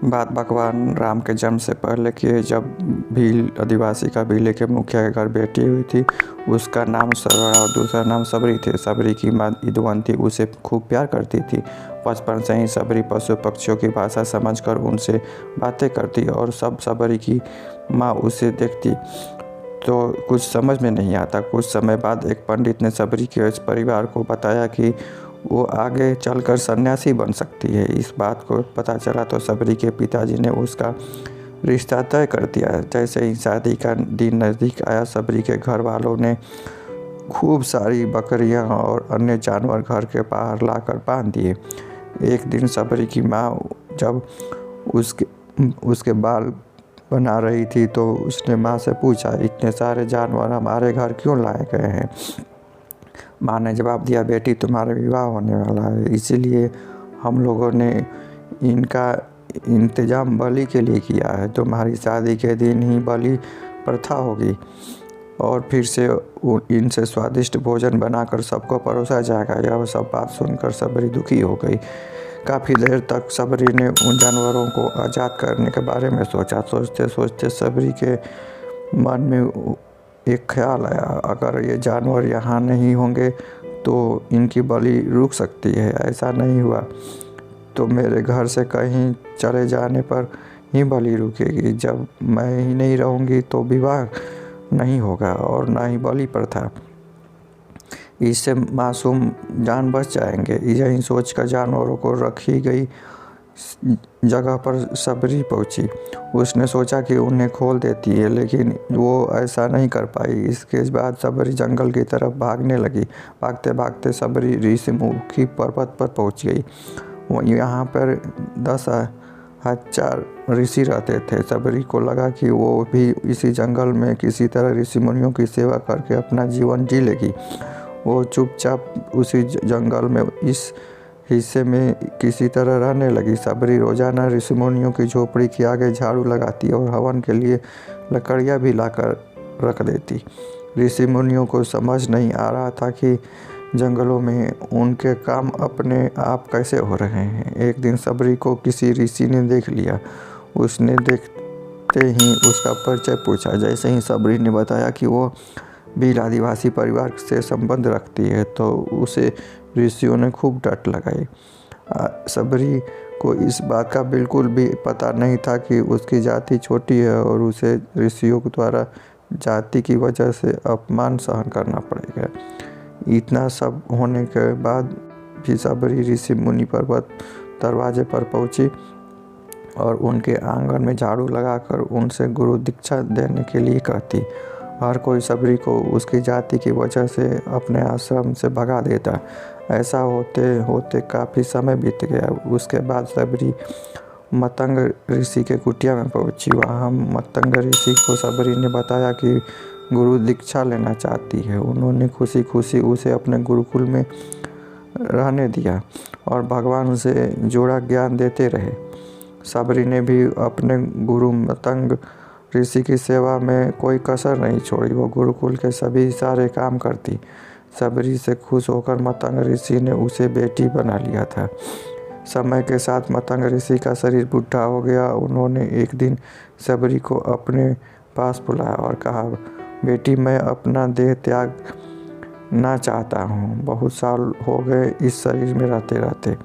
बात भगवान राम के जन्म से पहले की है, जब भील आदिवासी कबीले के मुखिया के घर बेटी हुई थी। उसका नाम सरवण और दूसरा नाम सबरी थे। सबरी की माँ इदुवंती उसे खूब प्यार करती थी। बचपन से ही सबरी पशु पक्षियों की भाषा समझकर उनसे बातें करती और सब सबरी की माँ उसे देखती तो कुछ समझ में नहीं आता। कुछ समय बाद एक पंडित ने सबरी के इस परिवार को बताया कि वो आगे चलकर सन्यासी बन सकती है। इस बात को पता चला तो सबरी के पिताजी ने उसका रिश्ता तय कर दिया। जैसे ही शादी का दिन नज़दीक आया, सबरी के घर वालों ने खूब सारी बकरियां और अन्य जानवर घर के बाहर लाकर बांध दिए। एक दिन सबरी की माँ जब उसके उसके बाल बना रही थी तो उसने माँ से पूछा, इतने सारे जानवर हमारे घर क्यों लाए गए हैं? माँ ने जवाब दिया, बेटी तुम्हारा विवाह होने वाला है, इसीलिए हम लोगों ने इनका इंतजाम बलि के लिए किया है। तुम्हारी शादी के दिन ही बलि प्रथा होगी और फिर से इनसे स्वादिष्ट भोजन बनाकर सबको परोसा जाएगा। यह सब बात सुनकर सबरी दुखी हो गई। काफ़ी देर तक सबरी ने उन जानवरों को आज़ाद करने के बारे में सोचा। सोचते सोचते सबरी के मन में एक ख्याल आया, अगर ये जानवर यहाँ नहीं होंगे तो इनकी बलि रुक सकती है। ऐसा नहीं हुआ तो मेरे घर से कहीं चले जाने पर ही बलि रुकेगी। जब मैं ही नहीं रहूँगी तो विवाह नहीं होगा और ना ही बलि प्रथा। इससे मासूम जान बच जाएंगे। यही सोचकर जानवरों को रखी गई जगह पर सबरी पहुंची। उसने सोचा कि उन्हें खोल देती है, लेकिन वो ऐसा नहीं कर पाई। इसके बाद सबरी जंगल की तरफ भागने लगी। भागते भागते सबरी ऋषिमुखी पर्वत पर पहुंच गई। वो यहाँ पर 10,000 ऋषि रहते थे। सबरी को लगा कि वो भी इसी जंगल में किसी तरह ऋषि मुनियों की सेवा करके अपना जीवन जी लेगी। वो चुपचाप उसी जंगल में इस हिस्से में किसी तरह रहने लगी। सबरी रोजाना ऋषि मुनियों की झोपड़ी के आगे झाड़ू लगाती और हवन के लिए लकड़ियाँ भी लाकर रख देती। ऋषि मुनियों को समझ नहीं आ रहा था कि जंगलों में उनके काम अपने आप कैसे हो रहे हैं। एक दिन सबरी को किसी ऋषि ने देख लिया। उसने देखते ही उसका परिचय पूछा। जैसे ही सबरी ने बताया कि वो भील आदिवासी परिवार से संबंध रखती है तो उसे ऋषियों ने खूब डांट लगाई। सबरी को इस बात का बिल्कुल भी पता नहीं था कि उसकी जाति छोटी है और उसे ऋषियों द्वारा जाति की वजह से अपमान सहन करना पड़ेगा। इतना सब होने के बाद भी सबरी ऋषि मुनि पर्वत दरवाजे पर पहुंची और उनके आंगन में झाड़ू लगाकर उनसे गुरु दीक्षा देने के लिए कहती। हर कोई सबरी को उसकी जाति की वजह से अपने आश्रम से भगा देता। ऐसा होते होते काफ़ी समय बीत गया। उसके बाद सबरी मतंग ऋषि के कुटिया में पहुंची। वहाँ मतंग ऋषि को सबरी ने बताया कि गुरु दीक्षा लेना चाहती है। उन्होंने खुशी खुशी उसे अपने गुरुकुल में रहने दिया और भगवान से जुड़ा ज्ञान देते रहे। सबरी ने भी अपने गुरु मतंग ऋषि की सेवा में कोई कसर नहीं छोड़ी। वो गुरुकुल के सभी सारे काम करती। सबरी से खुश होकर मतंग ऋषि ने उसे बेटी बना लिया था। समय के साथ मतंग ऋषि का शरीर बूढ़ा हो गया। उन्होंने एक दिन सबरी को अपने पास बुलाया और कहा, बेटी मैं अपना देह त्याग ना चाहता हूँ। बहुत साल हो गए इस शरीर में रहते रहते।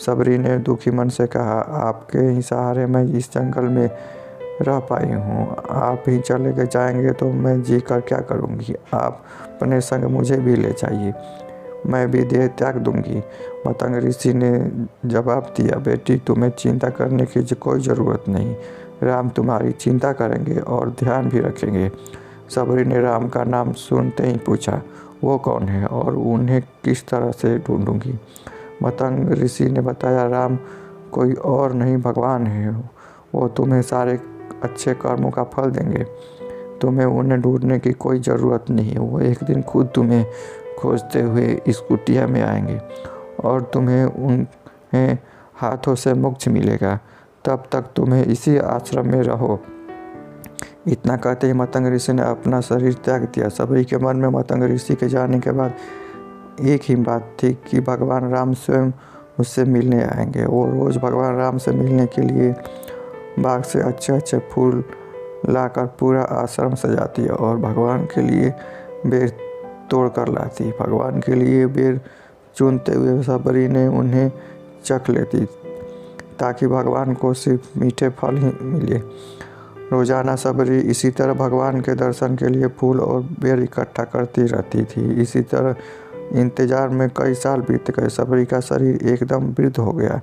सबरी ने दुखी मन से कहा, आपके ही सहारे मैं इस जंगल में रह पाई हूँ। आप ही चले गए जाएंगे तो मैं जी कर क्या करूँगी? आप अपने संग मुझे भी ले जाइए, मैं भी देह त्याग दूंगी। मतंग ऋषि ने जवाब दिया, बेटी तुम्हें चिंता करने की कोई ज़रूरत नहीं। राम तुम्हारी चिंता करेंगे और ध्यान भी रखेंगे। सबरी ने राम का नाम सुनते ही पूछा, वो कौन है और उन्हें किस तरह से ढूंढूंगी? मतंग ऋषि ने बताया, राम कोई और नहीं भगवान है। वो तुम्हें सारे अच्छे कर्मों का फल देंगे। तुम्हें उन्हें ढूंढने की कोई ज़रूरत नहीं है। वो एक दिन खुद तुम्हें खोजते हुए इस कुटिया में आएंगे और तुम्हें उन्हें हाथों से मोक्ष मिलेगा। तब तक तुम्हें इसी आश्रम में रहो। इतना कहते ही मतंग ऋषि ने अपना शरीर त्याग दिया। सबरी के मन में मतंग ऋषि के जाने के बाद एक ही बात थी कि भगवान राम स्वयं उससे मिलने आएंगे। वो रोज़ भगवान राम से मिलने के लिए बाग से अच्छे अच्छे फूल लाकर पूरा आश्रम सजाती और भगवान के लिए बेर तोड़ कर लाती। भगवान के लिए बेर चुनते हुए सबरी ने उन्हें चख लेती ताकि भगवान को सिर्फ मीठे फल ही मिले। रोजाना सबरी इसी तरह भगवान के दर्शन के लिए फूल और बेर इकट्ठा करती रहती थी। इसी तरह इंतजार में कई साल बीत गए। सबरी का शरीर एकदम वृद्ध हो गया।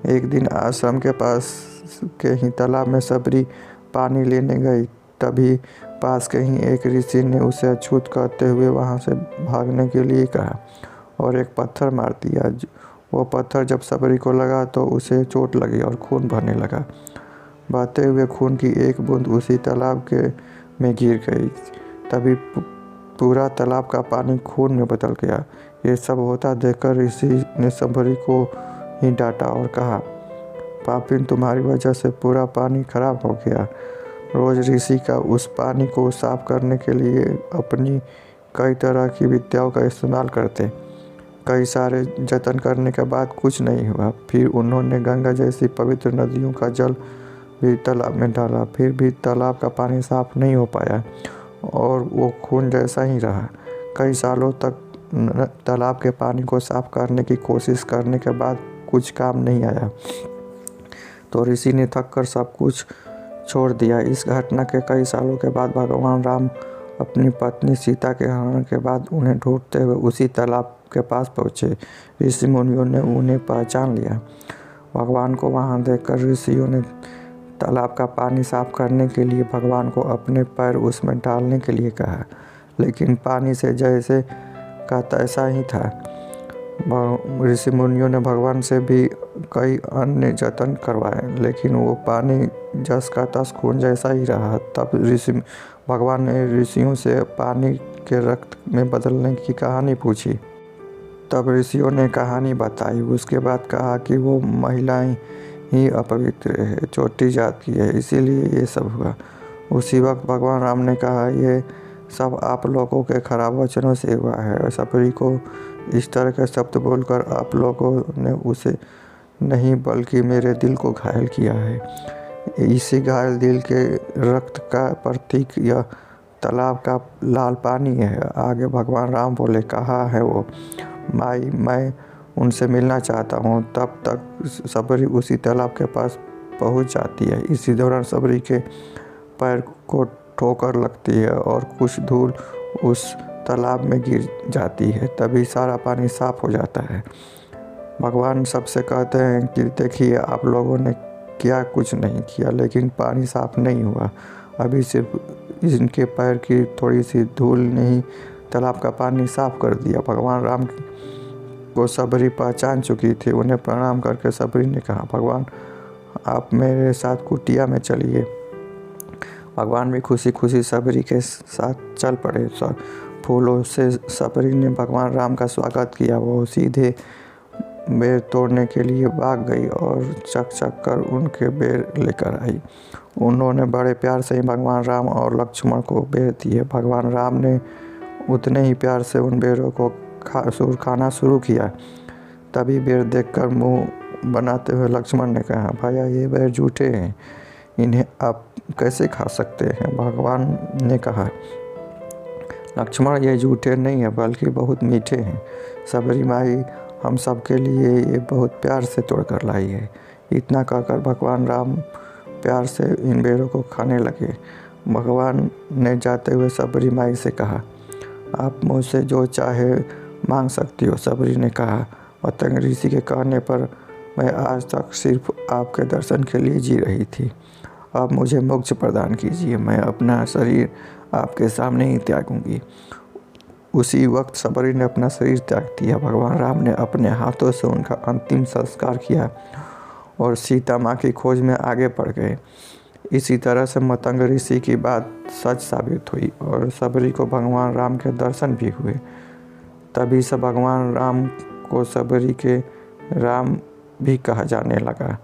एक दिन आश्रम के पास के ही तालाब में सबरी पानी लेने गई। तभी पास के ही एक ऋषि ने उसे अछूत कहते हुए वहां से भागने के लिए कहा और एक पत्थर मार दिया। वो पत्थर जब सबरी को लगा तो उसे चोट लगी और खून बहने लगा। बहते हुए खून की एक बूंद उसी तालाब में गिर गई। तभी पूरा तालाब का पानी खून में बदल गया। ये सब होता देखकर ऋषि ने सबरी को ही डांटा और कहा, पापिन, तुम्हारी वजह से पूरा पानी खराब हो गया। रोज ऋषि का उस पानी को साफ करने के लिए अपनी कई तरह की विद्याओं का इस्तेमाल करते। कई सारे जतन करने के बाद कुछ नहीं हुआ। फिर उन्होंने गंगा जैसी पवित्र नदियों का जल भी तालाब में डाला, फिर भी तालाब का पानी साफ नहीं हो पाया और वो खून जैसा ही रहा। कई सालों तक तालाब के पानी को साफ करने की कोशिश करने के बाद कुछ काम नहीं आया तो ऋषि ने थक कर सब कुछ छोड़ दिया। इस घटना के कई सालों के बाद भगवान राम अपनी पत्नी सीता के हरण के बाद उन्हें ढूंढते हुए उसी तालाब के पास पहुँचे। ऋषि मुनियों ने उन्हें पहचान लिया। भगवान को वहां देखकर ऋषियों ने तालाब का पानी साफ करने के लिए भगवान को अपने पैर उसमें डालने के लिए कहा, लेकिन पानी से जैसे का तैसा ही था। ऋषि मुनियों ने भगवान से भी कई अन्य जतन करवाए, लेकिन वो पानी जस का तस खून जैसा ही रहा। तब भगवान ने ऋषियों से पानी के रक्त में बदलने की कहानी पूछी। तब ऋषियों ने कहानी बताई। उसके बाद कहा कि वो महिलाएं ही अपवित्र है, छोटी जात की है, इसीलिए ये सब हुआ। उसी वक्त भगवान राम ने कहा, ये सब आप लोगों के खराब वचनों से हुआ है। सबरी को इस तरह के शब्द बोलकर आप लोगों ने उसे नहीं बल्कि मेरे दिल को घायल किया है। इसी घायल दिल के रक्त का प्रतीक यह तालाब का लाल पानी है। आगे भगवान राम बोले, कहा है वो माई, मैं उनसे मिलना चाहता हूँ। तब तक सबरी उसी तालाब के पास पहुँच जाती है। इसी दौरान सबरी के पैर को ठोकर लगती है और कुछ धूल उस तालाब में गिर जाती है। तभी सारा पानी साफ हो जाता है। भगवान सबसे कहते हैं कि देखिए, आप लोगों ने क्या कुछ नहीं किया, लेकिन पानी साफ नहीं हुआ। अभी सिर्फ इनके पैर की थोड़ी सी धूल ने ही तालाब का पानी साफ कर दिया। भगवान राम को सबरी पहचान चुकी थी। उन्हें प्रणाम करके सबरी ने कहा, भगवान, आप मेरे साथ कुटिया में चलिए। भगवान भी खुशी खुशी सबरी के साथ चल पड़े। फूलों से सबरी ने भगवान राम का स्वागत किया। वो सीधे बेर तोड़ने के लिए भाग गई और चक चक कर उनके बेर लेकर आई। उन्होंने बड़े प्यार से ही भगवान राम और लक्ष्मण को बेर दिए। भगवान राम ने उतने ही प्यार से उन बेरों को खाना शुरू किया। तभी बेर देखकर मुंह बनाते हुए लक्ष्मण ने कहा, भैया, ये बेर झूठे हैं, इन्हें आप कैसे खा सकते हैं? भगवान ने कहा, लक्ष्मण, ये झूठे नहीं है बल्कि बहुत मीठे हैं। सबरी माई हम सब के लिए ये बहुत प्यार से तोड़कर लाई है। इतना कहकर भगवान राम प्यार से इन बेरों को खाने लगे। भगवान ने जाते हुए सबरी माई से कहा, आप मुझसे जो चाहे मांग सकती हो। सबरी ने कहा, पतंग ऋषि के कहने पर मैं आज तक सिर्फ आपके दर्शन के लिए जी रही थी। अब मुझे मोक्ष प्रदान कीजिए। मैं अपना शरीर आपके सामने ही त्यागूंगी। उसी वक्त सबरी ने अपना शरीर त्याग दिया। भगवान राम ने अपने हाथों से उनका अंतिम संस्कार किया और सीता माँ की खोज में आगे बढ़ गए। इसी तरह से मतंग ऋषि की बात सच साबित हुई और सबरी को भगवान राम के दर्शन भी हुए। तभी से भगवान राम को सबरी के राम भी कहा जाने लगा।